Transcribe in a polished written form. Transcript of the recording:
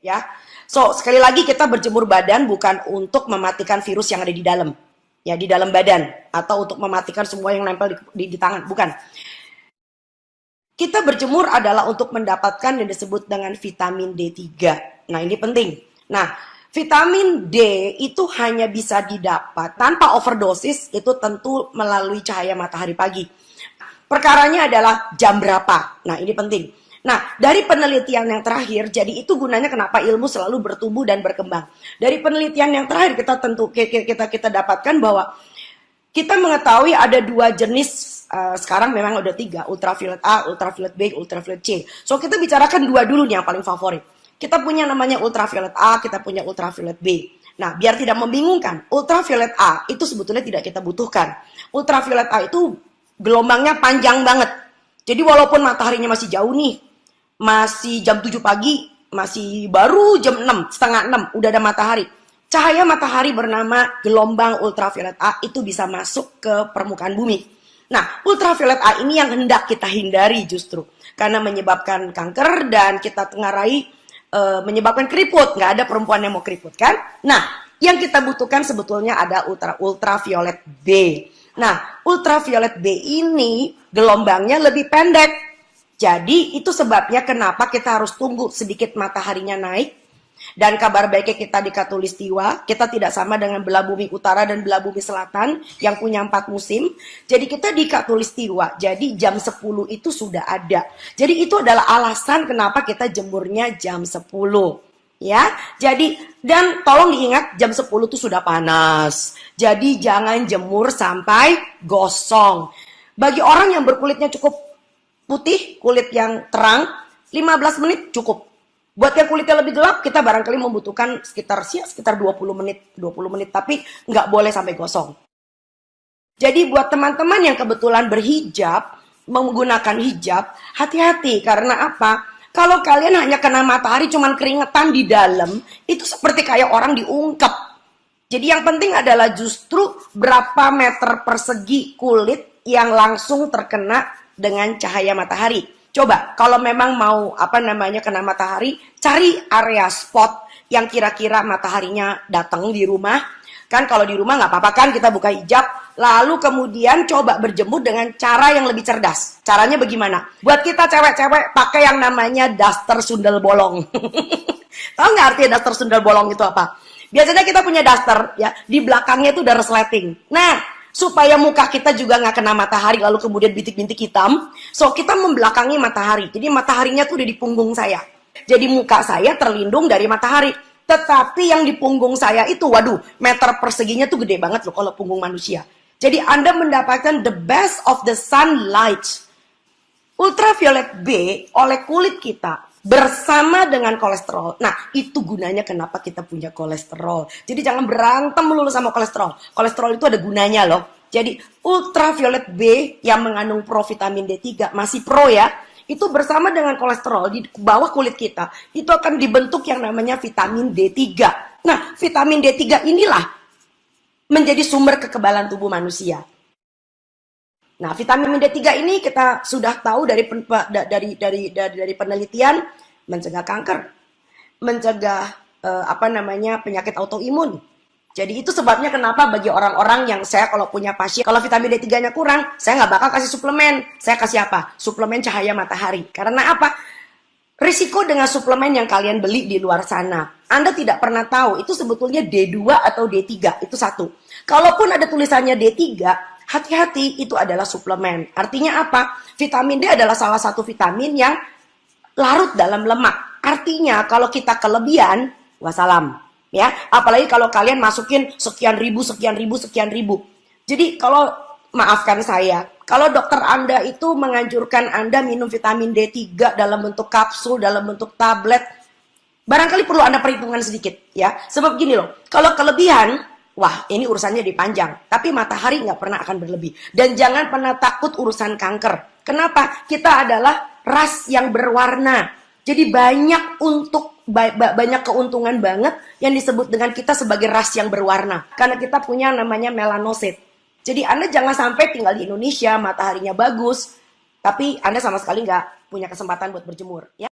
Ya. So, sekali lagi kita berjemur badan bukan untuk mematikan virus yang ada di dalam. Ya, di dalam badan atau untuk mematikan semua yang nempel di tangan, bukan. Kita berjemur adalah untuk mendapatkan yang disebut dengan vitamin D3. Nah, ini penting. Nah, vitamin D itu hanya bisa didapat tanpa overdosis, itu tentu melalui cahaya matahari pagi. Perkaranya adalah jam berapa. Nah, ini penting. Nah, dari penelitian yang terakhir, jadi itu gunanya kenapa ilmu selalu bertumbuh dan berkembang. Dari penelitian yang terakhir kita dapatkan bahwa kita mengetahui ada dua jenis, sekarang memang ada tiga, ultraviolet A, ultraviolet B, ultraviolet C. So, kita bicarakan dua dulu nih yang paling favorit. Kita punya namanya ultraviolet A, kita punya ultraviolet B. Nah, biar tidak membingungkan, ultraviolet A itu sebetulnya tidak kita butuhkan. Ultraviolet A itu gelombangnya panjang banget. Jadi walaupun mataharinya masih jauh nih, masih jam 7 pagi, masih baru jam 6, setengah 6, udah ada matahari. Cahaya matahari bernama gelombang ultraviolet A itu bisa masuk ke permukaan bumi. Nah, ultraviolet A ini yang hendak kita hindari justru. Karena menyebabkan kanker dan kita tengarai menyebabkan keriput. Nggak ada perempuan yang mau keriput kan? Nah, yang kita butuhkan sebetulnya ada ultraviolet B. Nah, ultraviolet B ini gelombangnya lebih pendek. Jadi itu sebabnya kenapa kita harus tunggu sedikit mataharinya naik. Dan kabar baiknya kita di Khatulistiwa, kita tidak sama dengan belah bumi utara dan belah bumi selatan yang punya 4 musim. Jadi kita di Khatulistiwa, jadi jam 10 itu sudah ada. Jadi itu adalah alasan kenapa kita jemurnya jam 10. Ya, jadi dan tolong diingat jam 10 itu sudah panas. Jadi jangan jemur sampai gosong. Bagi orang yang berkulitnya cukup putih, kulit yang terang, 15 menit cukup. Buat yang kulitnya lebih gelap, kita barangkali membutuhkan sekitar 20 menit, tapi nggak boleh sampai gosong. Jadi buat teman-teman yang kebetulan berhijab, menggunakan hijab, hati-hati karena apa? Kalau kalian hanya kena matahari cuman keringetan di dalam, itu seperti kayak orang diungkep. Jadi yang penting adalah justru berapa meter persegi kulit yang langsung terkena dengan cahaya matahari. Coba kalau memang mau kena matahari, cari area spot yang kira-kira mataharinya datang di rumah. Kan kalau di rumah nggak apa-apa kan kita buka hijab, lalu kemudian coba berjemur dengan cara yang lebih cerdas. Caranya bagaimana? Buat kita cewek-cewek pakai yang namanya daster sundel bolong. Tahu nggak artinya daster sundel bolong itu apa? Biasanya kita punya daster ya, di belakangnya itu udah resleting. Nah, supaya muka kita juga nggak kena matahari lalu kemudian bintik-bintik hitam, so kita membelakangi matahari. Jadi mataharinya tuh udah di punggung saya. Jadi muka saya terlindung dari matahari. Tetapi yang di punggung saya itu, waduh, meter perseginya tuh gede banget loh kalau punggung manusia. Jadi Anda mendapatkan the best of the sunlight. Ultraviolet B oleh kulit kita bersama dengan kolesterol. Nah, itu gunanya kenapa kita punya kolesterol. Jadi jangan berantem melulu sama kolesterol. Kolesterol itu ada gunanya loh. Jadi ultraviolet B yang mengandung provitamin D3 masih pro ya. Itu bersama dengan kolesterol di bawah kulit kita, itu akan dibentuk yang namanya vitamin D3. Nah, vitamin D3 inilah menjadi sumber kekebalan tubuh manusia. Nah, vitamin D3 ini kita sudah tahu dari penelitian mencegah kanker, mencegah penyakit autoimun. Jadi itu sebabnya kenapa bagi orang-orang yang saya kalau punya pasien, kalau vitamin D3-nya kurang, saya nggak bakal kasih suplemen. Saya kasih apa? Suplemen cahaya matahari. Karena apa? Risiko dengan suplemen yang kalian beli di luar sana, Anda tidak pernah tahu itu sebetulnya D2 atau D3, itu satu. Kalaupun ada tulisannya D3, hati-hati, itu adalah suplemen. Artinya apa? Vitamin D adalah salah satu vitamin yang larut dalam lemak. Artinya kalau kita kelebihan, wassalam. Ya, apalagi kalau kalian masukin sekian ribu. Jadi kalau maafkan saya, kalau dokter Anda itu menganjurkan Anda minum vitamin D3 dalam bentuk kapsul, dalam bentuk tablet, barangkali perlu Anda perhitungan sedikit ya. Sebab gini loh, kalau kelebihan, wah ini urusannya dipanjang. Tapi matahari nggak pernah akan berlebih. Dan jangan pernah takut urusan kanker. Kenapa? Kita adalah ras yang berwarna. Jadi banyak keuntungan banget yang disebut dengan kita sebagai ras yang berwarna. Karena kita punya namanya melanosit. Jadi Anda jangan sampai tinggal di Indonesia, mataharinya bagus, tapi Anda sama sekali nggak punya kesempatan buat berjemur. Ya.